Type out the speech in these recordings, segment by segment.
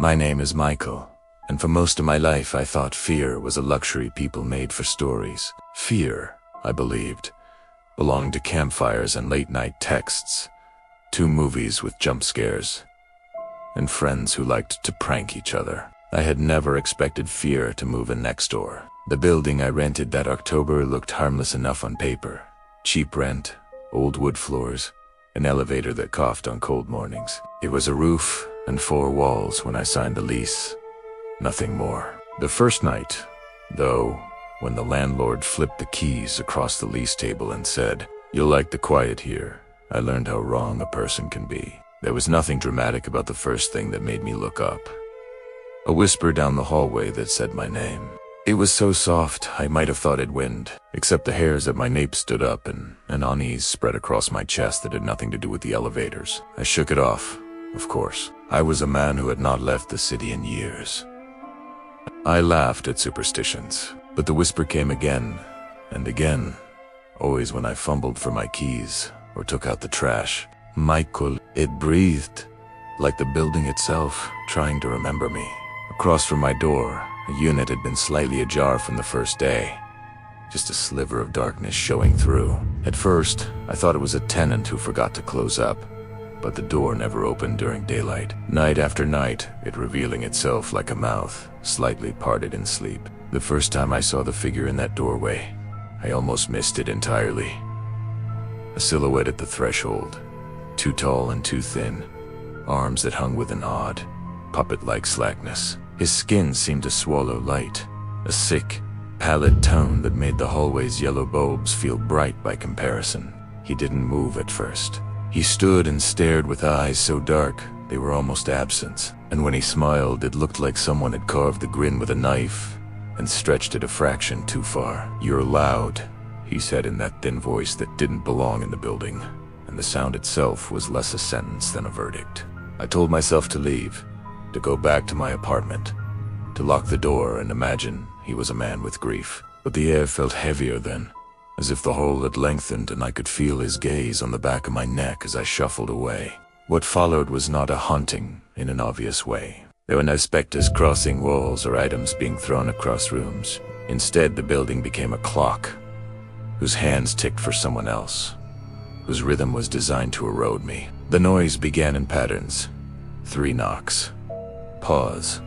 My name is Michael, and for most of my life I thought fear was a luxury people made for stories. Fear, I believed, belonged to campfires and late-night texts, 2 movies with jump scares, and friends who liked to prank each other. I had never expected fear to move in next door. The building I rented that October looked harmless enough on paper. Cheap rent, old wood floors, an elevator that coughed on cold mornings. It was a roof and 4 walls when I signed the lease. Nothing more. The first night, though, when the landlord flipped the keys across the lease table and said, "You'll like the quiet here," I learned how wrong a person can be. There was nothing dramatic about the first thing that made me look up. A whisper down the hallway that said my name. It was so soft, I might have thought it'd wind, except the hairs at my nape stood up and an unease spread across my chest that had nothing to do with the elevators. I shook it off, of course. I was a man who had not left the city in years. I laughed at superstitions, but the whisper came again and again, always when I fumbled for my keys or took out the trash. Michael, it breathed, like the building itself, trying to remember me. Across from my door, a unit had been slightly ajar from the first day, just a sliver of darkness showing through. At first, I thought it was a tenant who forgot to close up, but the door never opened during daylight. Night after night, it revealing itself like a mouth, slightly parted in sleep. The first time I saw the figure in that doorway, I almost missed it entirely. A silhouette at the threshold, too tall and too thin, arms that hung with an odd, puppet-like slackness. His skin seemed to swallow light, a sick, pallid tone that made the hallway's yellow bulbs feel bright by comparison. He didn't move at first. He stood and stared with eyes so dark they were almost absent, and when he smiled it looked like someone had carved the grin with a knife and stretched it a fraction too far. "You're loud," he said in that thin voice that didn't belong in the building, and the sound itself was less a sentence than a verdict. I told myself to leave, to go back to my apartment, to lock the door and imagine he was a man with grief. But the air felt heavier then, as if the hole had lengthened and I could feel his gaze on the back of my neck as I shuffled away. What followed was not a haunting in an obvious way. There were no specters crossing walls or items being thrown across rooms. Instead, the building became a clock, whose hands ticked for someone else, whose rhythm was designed to erode me. The noise began in patterns. 3 knocks. Pause.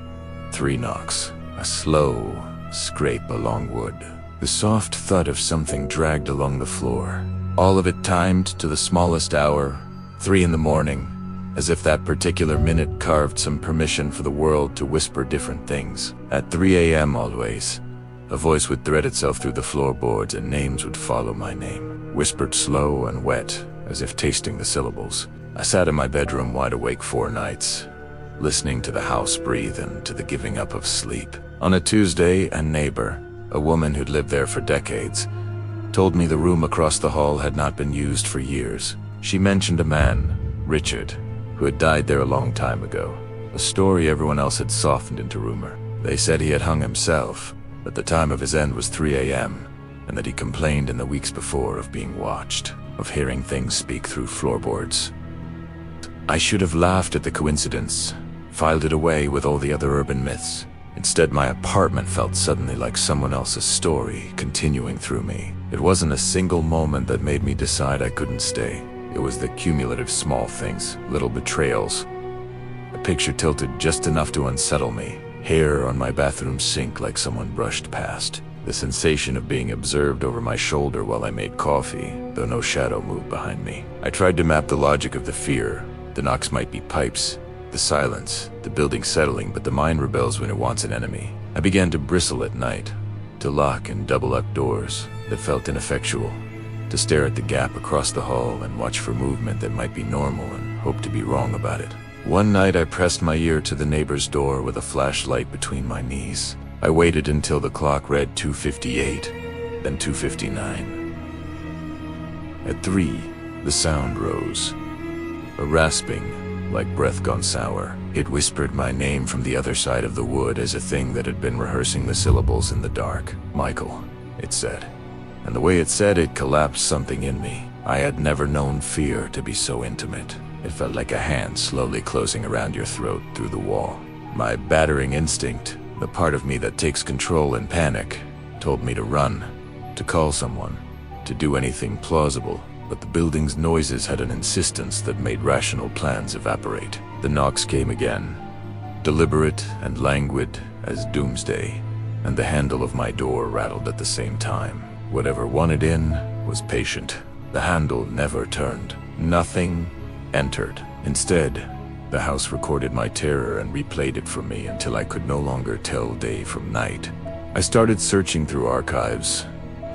3 knocks. A slow scrape along wood. The soft thud of something dragged along the floor. All of it timed to the smallest hour, 3 in the morning, as if that particular minute carved some permission for the world to whisper different things. At 3 a.m. always, a voice would thread itself through the floorboards and names would follow my name, whispered slow and wet, as if tasting the syllables. I sat in my bedroom wide awake 4 nights, listening to the house breathe and to the giving up of sleep. On a Tuesday, a neighbor, a woman who'd lived there for decades, told me the room across the hall had not been used for years. She mentioned a man, Richard, who had died there a long time ago, a story everyone else had softened into rumor. They said he had hung himself, that the time of his end was 3 a.m., and that he complained in the weeks before of being watched, of hearing things speak through floorboards. I should have laughed at the coincidence, filed it away with all the other urban myths. Instead, my apartment felt suddenly like someone else's story continuing through me. It wasn't a single moment that made me decide I couldn't stay. It was the cumulative small things, little betrayals. A picture tilted just enough to unsettle me, hair on my bathroom sink like someone brushed past. The sensation of being observed over my shoulder while I made coffee, though no shadow moved behind me. I tried to map the logic of the fear. The knocks might be pipes, the silence, the building settling, but the mind rebels when it wants an enemy. I began to bristle at night, to lock and double up doors that felt ineffectual, to stare at the gap across the hall and watch for movement that might be normal and hope to be wrong about it. One night I pressed my ear to the neighbor's door with a flashlight between my knees. I waited until the clock read 2:58, then 2:59. At 3, the sound rose. A rasping, like breath gone sour. It whispered my name from the other side of the wood as a thing that had been rehearsing the syllables in the dark. "Michael," it said. And the way it said it collapsed something in me. I had never known fear to be so intimate. It felt like a hand slowly closing around your throat through the wall. My battering instinct, the part of me that takes control in panic, told me to run, to call someone, to do anything plausible, but the building's noises had an insistence that made rational plans evaporate. The knocks came again, deliberate and languid as doomsday, and the handle of my door rattled at the same time. Whatever wanted in was patient. The handle never turned. Nothing entered. Instead, the house recorded my terror and replayed it for me until I could no longer tell day from night. I started searching through archives,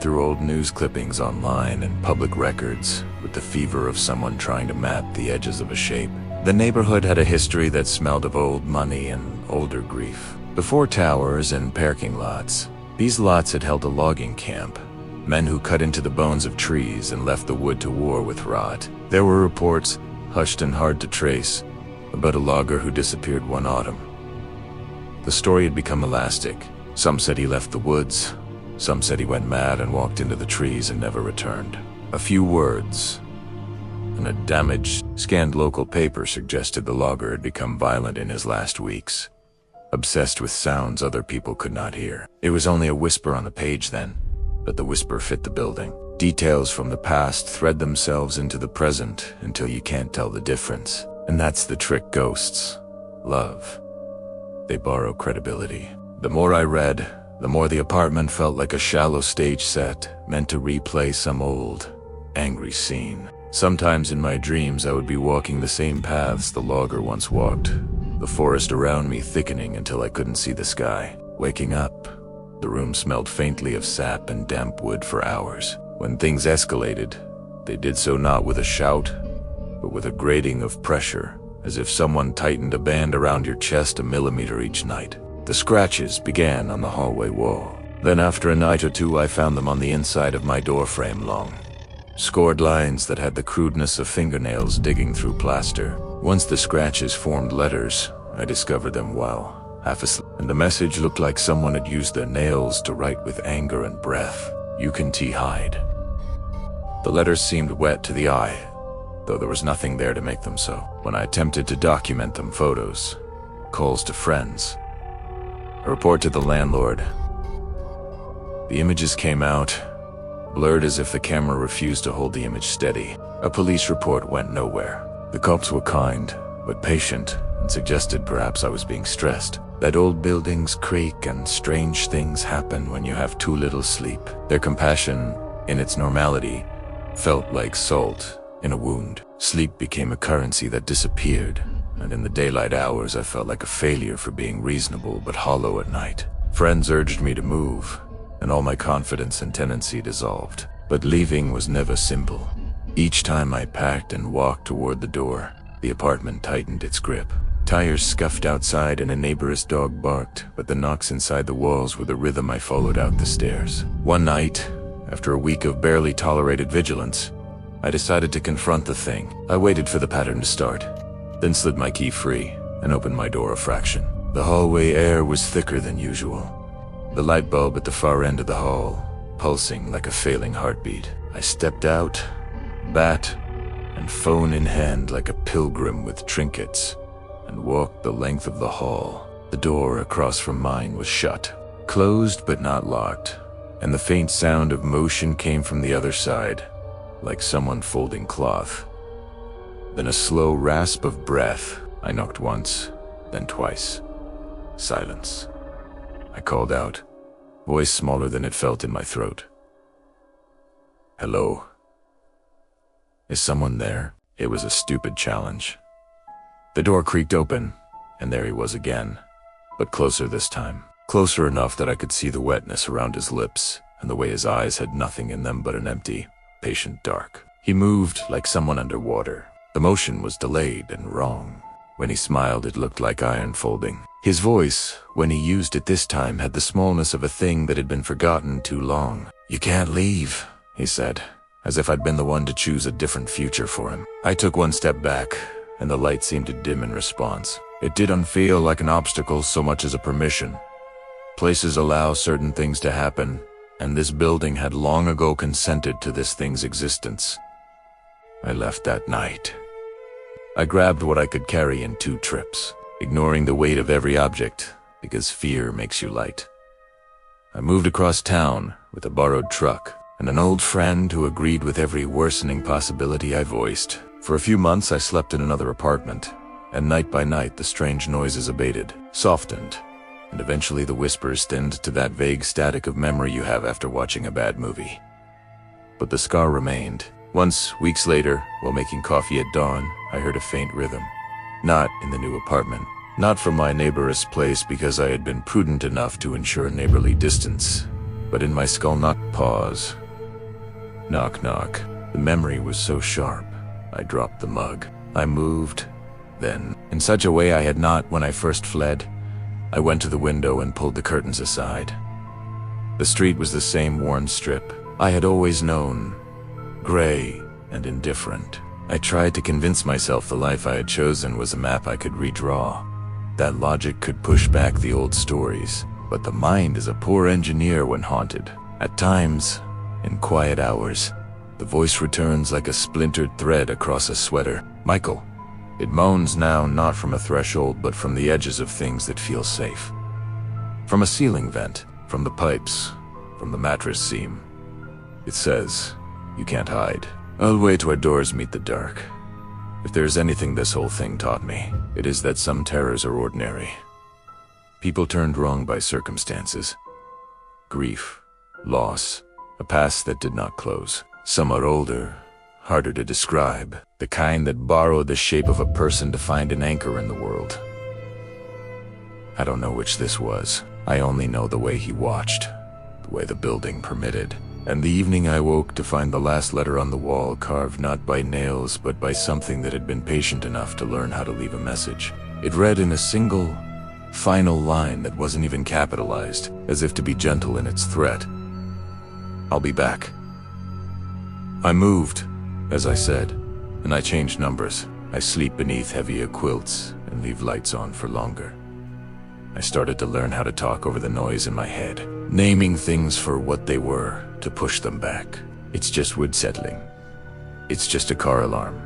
through old news clippings online and public records, with the fever of someone trying to map the edges of a shape. The neighborhood had a history that smelled of old money and older grief. Before towers and parking lots, these lots had held a logging camp. Men who cut into the bones of trees and left the wood to war with rot. There were reports, hushed and hard to trace, about a logger who disappeared one autumn. The story had become elastic. Some said he left the woods. Some said he went mad and walked into the trees and never returned. A few words, and a damaged, scanned local paper suggested the logger had become violent in his last weeks, obsessed with sounds other people could not hear. It was only a whisper on the page then, but the whisper fit the building. Details from the past thread themselves into the present until you can't tell the difference. And that's the trick ghosts love. They borrow credibility. The more I read, the more the apartment felt like a shallow stage set meant to replay some old, angry scene. Sometimes in my dreams I would be walking the same paths the logger once walked, the forest around me thickening until I couldn't see the sky. Waking up, the room smelled faintly of sap and damp wood for hours. When things escalated, they did so not with a shout, but with a grating of pressure, as if someone tightened a band around your chest a millimeter each night. The scratches began on the hallway wall. Then after a night or two I found them on the inside of my doorframe, long, scored lines that had the crudeness of fingernails digging through plaster. Once the scratches formed letters, I discovered them while half asleep, and the message looked like someone had used their nails to write with anger and breath. You can hide. The letters seemed wet to the eye, though there was nothing there to make them so. When I attempted to document them, photos, calls to friends, a report to the landlord, the images came out, blurred as if the camera refused to hold the image steady. A police report went nowhere. The cops were kind, but patient, and suggested perhaps I was being stressed. That old buildings creak and strange things happen when you have too little sleep. Their compassion, in its normality, felt like salt in a wound. Sleep became a currency that disappeared, and in the daylight hours I felt like a failure for being reasonable but hollow at night. Friends urged me to move, and all my confidence and tenancy dissolved. But leaving was never simple. Each time I packed and walked toward the door, the apartment tightened its grip. Tires scuffed outside and a neighbor's dog barked, but the knocks inside the walls were the rhythm I followed out the stairs. One night, after a week of barely tolerated vigilance, I decided to confront the thing. I waited for the pattern to start, then slid my key free and opened my door a fraction. The hallway air was thicker than usual. The light bulb at the far end of the hall, pulsing like a failing heartbeat. I stepped out, bat and phone in hand like a pilgrim with trinkets, and walked the length of the hall. The door across from mine was shut, closed but not locked, and the faint sound of motion came from the other side, like someone folding cloth. Then a slow rasp of breath. I knocked once, then twice. Silence. I called out, voice smaller than it felt in my throat. Hello? Is someone there? It was a stupid challenge. The door creaked open, and there he was again, but closer this time. Closer enough that I could see the wetness around his lips, and the way his eyes had nothing in them but an empty, patient dark. He moved like someone underwater. The motion was delayed and wrong. When he smiled, it looked like iron folding. His voice, when he used it this time, had the smallness of a thing that had been forgotten too long. You can't leave, he said, as if I'd been the one to choose a different future for him. I took one step back, and the light seemed to dim in response. It didn't feel like an obstacle so much as a permission. Places allow certain things to happen, and this building had long ago consented to this thing's existence. I left that night. I grabbed what I could carry in 2 trips. ignoring the weight of every object, because fear makes you light. I moved across town with a borrowed truck and an old friend who agreed with every worsening possibility I voiced. For a few months I slept in another apartment, and night by night the strange noises abated, softened, and eventually the whispers thinned to that vague static of memory you have after watching a bad movie. But the scar remained. Once, weeks later, while making coffee at dawn, I heard a faint rhythm. Not in the new apartment. Not from my neighbor's place because I had been prudent enough to ensure neighborly distance, but in my skull. Pause. Knock, knock. The memory was so sharp, I dropped the mug. I moved, then, in such a way I had not when I first fled. I went to the window and pulled the curtains aside. The street was the same worn strip I had always known, gray and indifferent. I tried to convince myself the life I had chosen was a map I could redraw. That logic could push back the old stories, but the mind is a poor engineer when haunted. At times, in quiet hours, the voice returns like a splintered thread across a sweater. Michael. It moans now not from a threshold but from the edges of things that feel safe. From a ceiling vent, from the pipes, from the mattress seam. It says, you can't hide. I'll wait where doors meet the dark. If there's anything this whole thing taught me, it is that some terrors are ordinary. People turned wrong by circumstances. Grief, loss, a past that did not close. Some are older, harder to describe, the kind that borrow the shape of a person to find an anchor in the world. I don't know which this was. I only know the way he watched, the way the building permitted. And the evening I woke to find the last letter on the wall carved not by nails but by something that had been patient enough to learn how to leave a message. It read in a single, final line that wasn't even capitalized, as if to be gentle in its threat. I'll be back. I moved, as I said, and I changed numbers. I sleep beneath heavier quilts and leave lights on for longer. I started to learn how to talk over the noise in my head, naming things for what they were, to push them back. It's just wood settling. It's just a car alarm.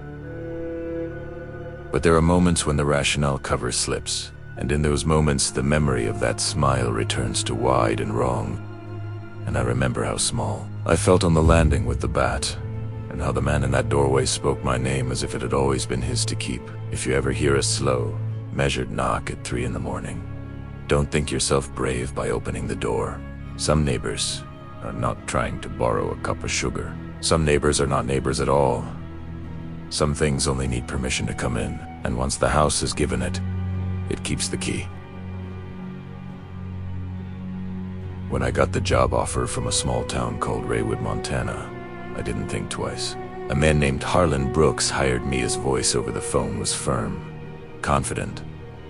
But there are moments when the rationale cover slips, and in those moments the memory of that smile returns to wide and wrong. And I remember how small I felt on the landing with the bat, and how the man in that doorway spoke my name as if it had always been his to keep. If you ever hear a slow, measured knock at 3 in the morning, don't think yourself brave by opening the door. Some neighbors are not trying to borrow a cup of sugar. Some neighbors are not neighbors at all. Some things only need permission to come in, and once the house is given it, it keeps the key. When I got the job offer from a small town called Raywood, Montana, I didn't think twice. A man named Harlan Brooks hired me. His voice over the phone was firm, confident,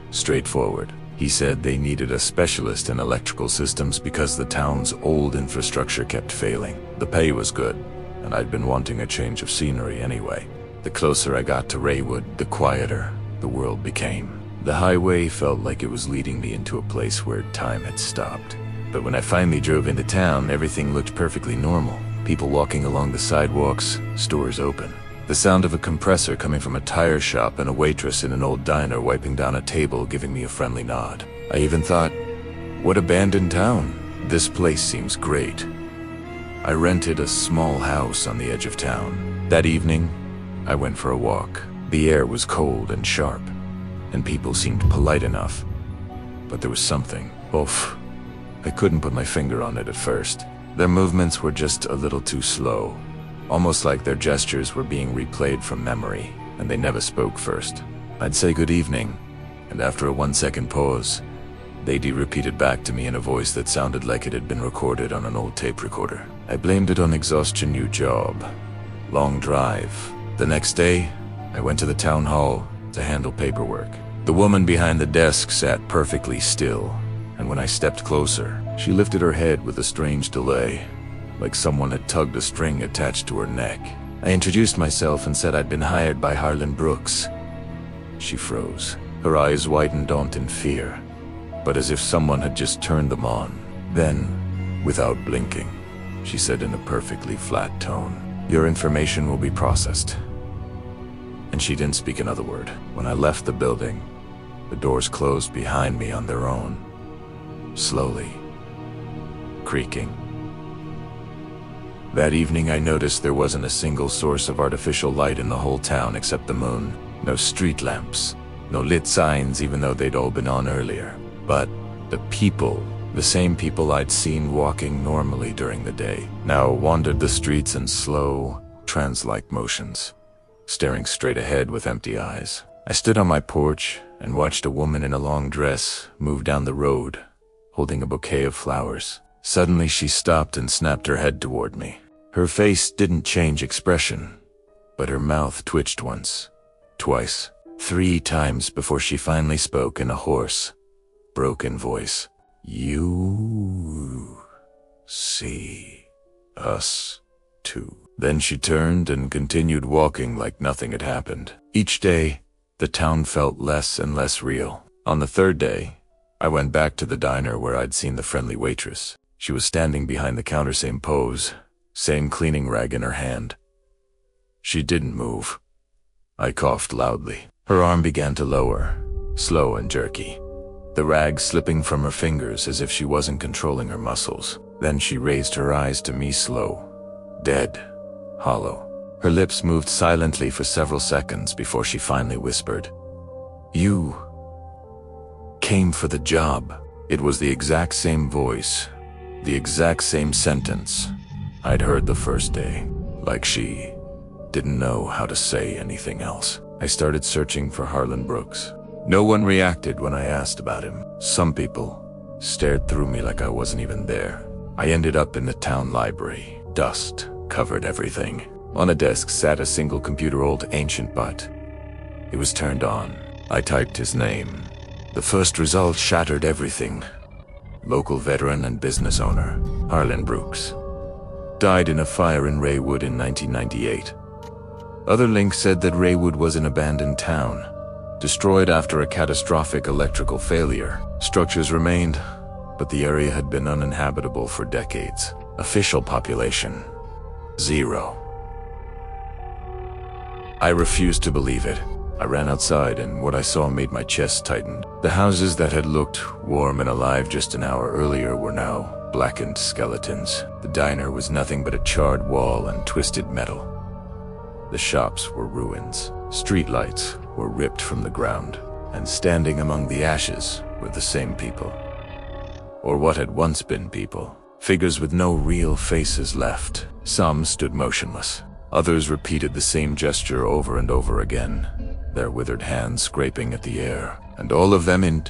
straightforward. He said they needed a specialist in electrical systems because the town's old infrastructure kept failing. The pay was good, and I'd been wanting a change of scenery anyway. The closer I got to Raywood, the quieter the world became. The highway felt like it was leading me into a place where time had stopped. But when I finally drove into town, everything looked perfectly normal. People walking along the sidewalks, stores open. The sound of a compressor coming from a tire shop and a waitress in an old diner wiping down a table giving me a friendly nod. I even thought, what abandoned town? This place seems great. I rented a small house on the edge of town. That evening, I went for a walk. The air was cold and sharp, and people seemed polite enough. But there was something off. I couldn't put my finger on it at first. Their movements were just a little too slow. Almost like their gestures were being replayed from memory, and they never spoke first. I'd say good evening, and after a 1-second pause, they'd repeated back to me in a voice that sounded like it had been recorded on an old tape recorder. I blamed it on exhaustion. New job, long drive. The next day, I went to the town hall to handle paperwork. The woman behind the desk sat perfectly still, and when I stepped closer, she lifted her head with a strange delay, like someone had tugged a string attached to her neck. I introduced myself and said I'd been hired by Harlan Brooks. She froze, her eyes widened not in fear, but as if someone had just turned them on. Then, without blinking, she said in a perfectly flat tone, "Your information will be processed." And she didn't speak another word. When I left the building, The doors closed behind me on their own, slowly, creaking. That evening I noticed there wasn't a single source of artificial light in the whole town except the moon. No street lamps, no lit signs even though they'd all been on earlier. But the people, the same people I'd seen walking normally during the day, now wandered the streets in slow, trance-like motions, staring straight ahead with empty eyes. I stood on my porch and watched a woman in a long dress move down the road, holding a bouquet of flowers. Suddenly she stopped and snapped her head toward me. Her face didn't change expression, but her mouth twitched once, twice, 3 times before she finally spoke in a hoarse, broken voice. "You see us too." Then she turned and continued walking like nothing had happened. Each day, the town felt less and less real. On the 3rd day, I went back to the diner where I'd seen the friendly waitress. She was standing behind the counter, same pose, same cleaning rag in her hand. She didn't move. I coughed loudly. Her arm began to lower, slow and jerky, the rag slipping from her fingers as if she wasn't controlling her muscles. Then she raised her eyes to me, slow, dead, hollow. Her lips moved silently for several seconds before she finally whispered, "You came for the job." It was the exact same voice, the exact same sentence I'd heard the first day, like she didn't know how to say anything else. I started searching for Harlan Brooks. No one reacted when I asked about him. Some people stared through me like I wasn't even there. I ended up in the town library. Dust covered everything. On a desk sat a single computer, old, ancient, but it was turned on. I typed his name. The first result shattered everything. Local veteran and business owner, Harlan Brooks. Died in a fire in Raywood in 1998. Other links said that Raywood was an abandoned town, destroyed after a catastrophic electrical failure. Structures remained, but the area had been uninhabitable for decades. Official population, 0. I refused to believe it. I ran outside and what I saw made my chest tighten. The houses that had looked warm and alive just an hour earlier were now blackened skeletons. The diner was nothing but a charred wall and twisted metal. The shops were ruins. Streetlights were ripped from the ground, and standing among the ashes were the same people. Or what had once been people. Figures with no real faces left. Some stood motionless. Others repeated the same gesture over and over again, their withered hands scraping at the air, and all of them in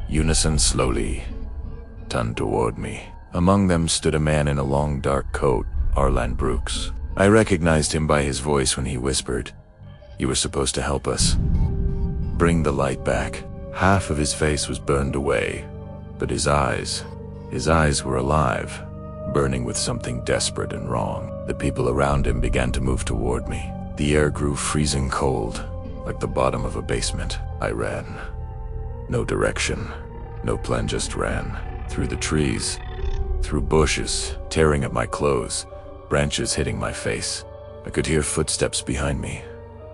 unison slowly turned toward me. Among them stood a man in a long dark coat, Harlan Brooks. I recognized him by his voice when he whispered, "You were supposed to help us. Bring the light back." Half of his face was burned away, but his eyes were alive, burning with something desperate and wrong. The people around him began to move toward me. The air grew freezing cold, like the bottom of a basement. I ran. No direction, no plan, just ran. Through the trees, through bushes, tearing at my clothes, branches hitting my face. I could hear footsteps behind me,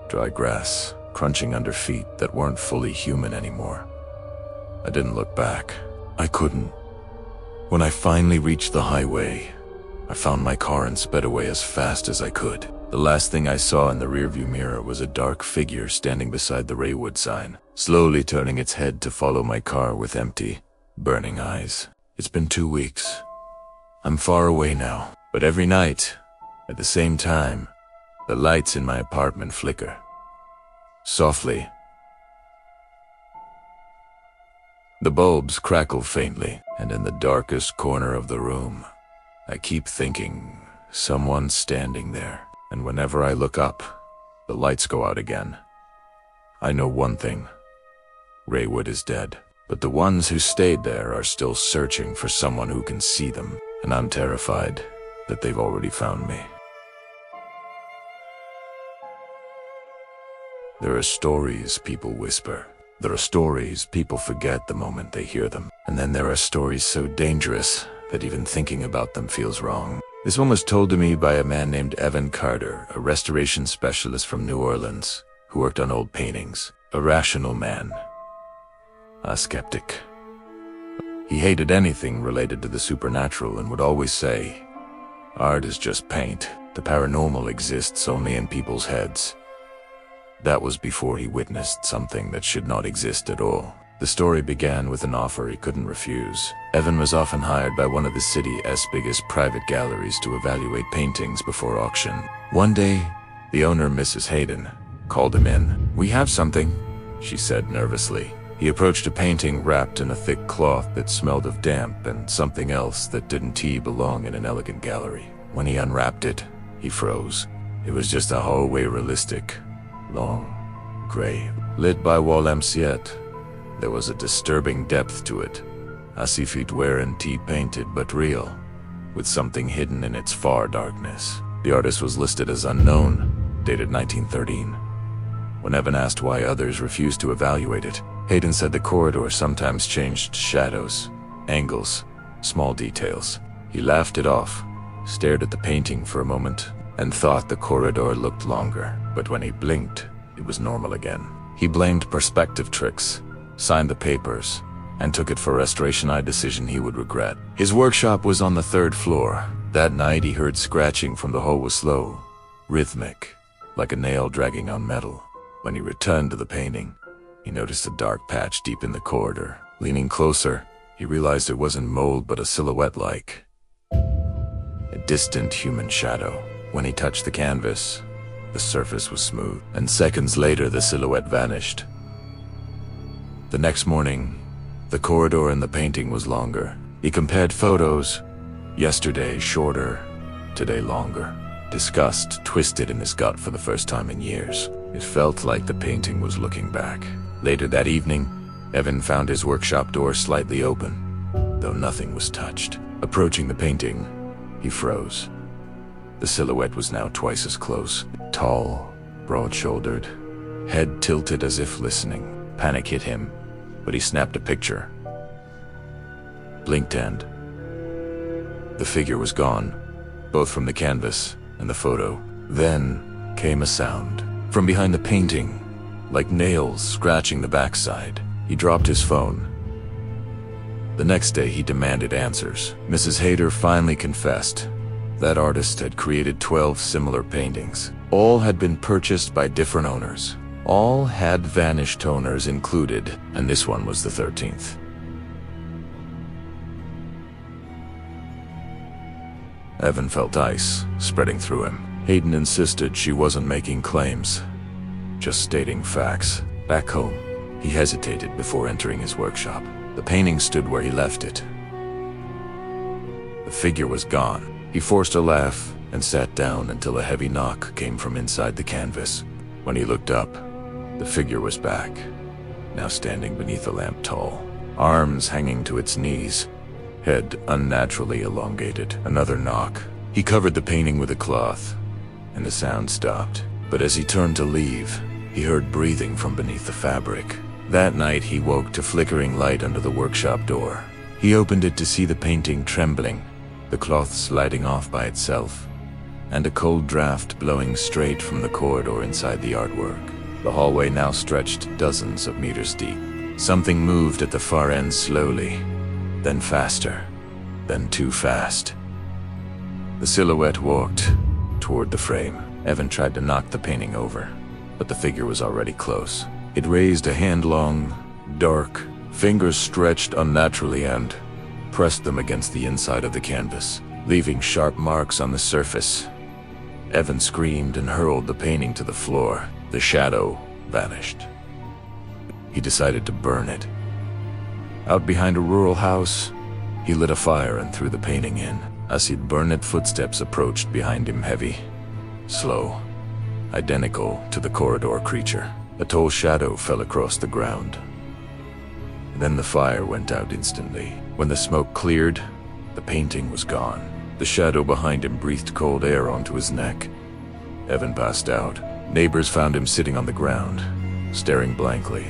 dry grass crunching under feet that weren't fully human anymore. I didn't look back. I couldn't. When I finally reached the highway, I found my car and sped away as fast as I could. The last thing I saw in the rearview mirror was a dark figure standing beside the Raywood sign, slowly turning its head to follow my car with empty, burning eyes. It's been 2 weeks. I'm far away now, but every night, at the same time, the lights in my apartment flicker. Softly. The bulbs crackle faintly, and in the darkest corner of the room, I keep thinking, someone's standing there. And whenever I look up, the lights go out again. I know one thing. Raywood is dead. But the ones who stayed there are still searching for someone who can see them. And I'm terrified that they've already found me. There are stories people whisper. There are stories people forget the moment they hear them. And then there are stories so dangerous that even thinking about them feels wrong. This one was told to me by a man named Evan Carter, a restoration specialist from New Orleans, who worked on old paintings. A rational man. a skeptic. He hated anything related to the supernatural and would always say, "Art is just paint. The paranormal exists only in people's heads." That was before he witnessed something that should not exist at all. The story began with an offer he couldn't refuse. Evan was often hired by one of the city's biggest private galleries to evaluate paintings before auction. One day, the owner, Mrs. Hayden, called him in. "We have something," she said nervously. He approached a painting wrapped in a thick cloth that smelled of damp and something else that didn't belong in an elegant gallery. When he unwrapped it, he froze. It was just a hallway, realistic, long, gray, lit by wall lamps, yet there was a disturbing depth to it, as if it weren't painted but real, with something hidden in its far darkness. The artist was listed as unknown, dated 1913. When Evan asked why others refused to evaluate it, Hayden said the corridor sometimes changed shadows, angles, small details. He laughed it off, stared at the painting for a moment, and thought the corridor looked longer. But when he blinked, it was normal again. He blamed perspective tricks, signed the papers, and took it for a restoration decision he would regret. His workshop was on the 3rd floor. That night he heard scratching from the hall was slow, rhythmic, like a nail dragging on metal. When he returned to the painting, he noticed a dark patch deep in the corridor. Leaning closer, he realized it wasn't mold but a silhouette-like a distant human shadow. When he touched the canvas, the surface was smooth, and seconds later the silhouette vanished. The next morning, the corridor in the painting was longer. He compared photos. Yesterday shorter, today longer. Disgust twisted in his gut for the first time in years. It felt like the painting was looking back. Later that evening, Evan found his workshop door slightly open, though nothing was touched. Approaching the painting, he froze. The silhouette was now twice as close. Tall, broad-shouldered, head tilted as if listening. Panic hit him, but he snapped a picture. Blinked and the figure was gone, both from the canvas and the photo. Then came a sound from behind the painting, like nails scratching the backside. He dropped his phone. The next day he demanded answers. Mrs. Hayter finally confessed. That artist had created 12 similar paintings. All had been purchased by different owners. All had vanished owners included, and this one was the 13th. Evan felt ice spreading through him. Hayden insisted she wasn't making claims, just stating facts. Back home, he hesitated before entering his workshop. The painting stood where he left it. The figure was gone. He forced a laugh and sat down until a heavy knock came from inside the canvas. When he looked up, the figure was back, now standing beneath a lamp tall, arms hanging to its knees, head unnaturally elongated. Another knock. He covered the painting with a cloth, and the sound stopped. But as he turned to leave, he heard breathing from beneath the fabric. That night he woke to flickering light under the workshop door. He opened it to see the painting trembling, the cloth sliding off by itself, and a cold draft blowing straight from the corridor inside the artwork. The hallway now stretched dozens of meters deep. Something moved at the far end slowly, then faster, then too fast. The silhouette walked toward the frame. Evan tried to knock the painting over, but the figure was already close. It raised a hand-long, dark, fingers stretched unnaturally and pressed them against the inside of the canvas, leaving sharp marks on the surface. Evan screamed and hurled the painting to the floor. The shadow vanished. He decided to burn it. Out behind a rural house, he lit a fire and threw the painting in. As he'd burn it, footsteps approached behind him, heavy, slow, identical to the corridor creature. A tall shadow fell across the ground. Then the fire went out instantly. When the smoke cleared, the painting was gone. The shadow behind him breathed cold air onto his neck. Evan passed out. Neighbors found him sitting on the ground, staring blankly.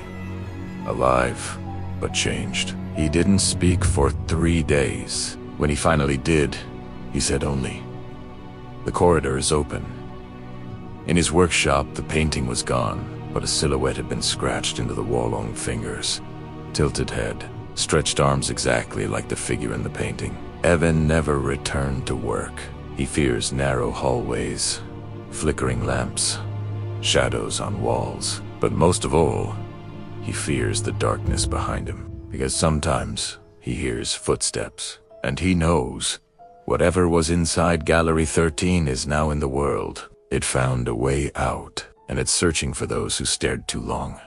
Alive, but changed. He didn't speak for 3 days. When he finally did, he said only, "The corridor is open." In his workshop, the painting was gone, but a silhouette had been scratched into the wall long fingers. tilted head, stretched arms exactly like the figure in the painting. Evan never returned to work. He fears narrow hallways, flickering lamps, shadows on walls. But most of all, he fears the darkness behind him, because sometimes he hears footsteps, and he knows whatever was inside Gallery 13 is now in the world. It found a way out, and it's searching for those who stared too long.